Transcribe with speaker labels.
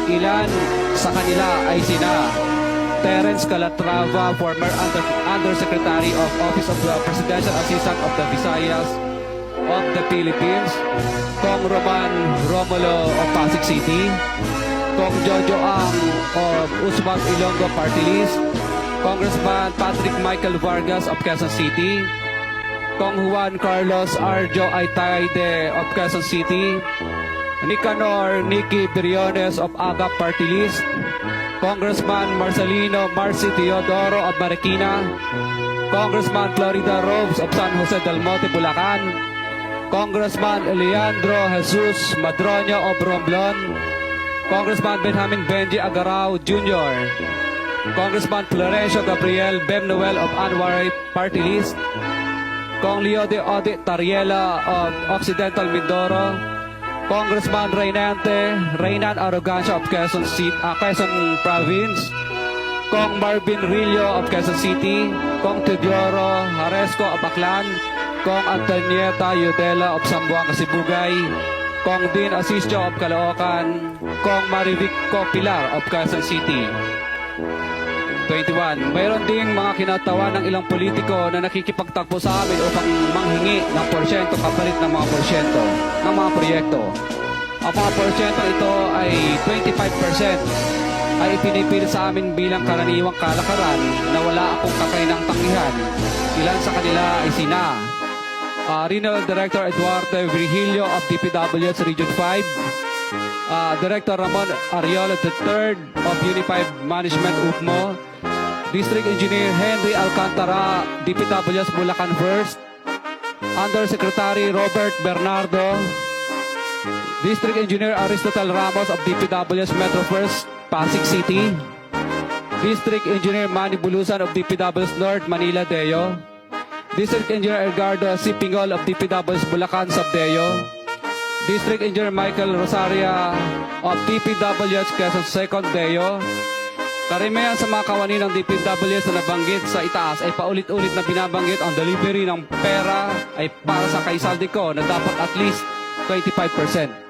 Speaker 1: Ilan sa kanila ay sina Terence Calatrava, former Undersecretary of Office of the Presidential Assistant of the Visayas of the Philippines, Kong Roman Romulo of Pasig City, Kong Jojo Ang of Usmag Ilonggo Party List, Congressman Patrick Michael Vargas of Quezon City, Kong Juan Carlos Arjo Aitayde of Quezon City, Nicanor Nicky Briones of AGAP Party List, Congressman Marcelino Marci Teodoro of Marikina, Congressman Florida Robes of San Jose del Monte, Bulacan, Congressman Leandro Jesus Madroño of Romblon, Congressman Benjamin Benji Agarao Jr., Congressman Florencio Gabriel Bem Noel of Anwaray Party List, Kong Leo de Ode Tariela of Occidental Mindoro, Congressman Reynan Arrogancia of Quezon Province, Kong Marvin Rillo of Quezon City, Kong Teodoro Haresco of Aklan, Kong Antonieta Yudela of Sambuanga, Sibugay, Kong Dean Asisio of Caloocan, Kong Marivic Pilar of Quezon City. 21. Mayroon ding mga kinatawan ng ilang politiko na nakikipagtakbo sa amin upang manghingi ng porsyento kapalit ng mga porsyento ng mga proyekto. Ang mga porsyento ito ay 25% ay ipinipilit sa amin bilang karaniwang kalakaran na wala akong kakainang tanggihan. Ilan sa kanila ay sina Regional Director Eduardo Virgilio of DPWH Region 5, Director Ramon Ariola III of Unified Management UPMO, District Engineer Henry Alcantara, DPWH Bulacan First, Undersecretary Robert Bernardo, District Engineer Aristotle Ramos of DPWH Metro First, Pasig City, District Engineer Manny Bulusan of DPWH North, Manila Deo, District Engineer Edgardo C. Pingol of DPWH Bulacan Subdeo, District Engineer Michael Rosaria of DPWH Quezon Second Deo. Karamihan sa mga kawani ng DPWH na nabanggit sa itaas ay paulit-ulit na binabanggit ang delivery ng pera ay para sa kaisaldi ko na dapat at least 25%.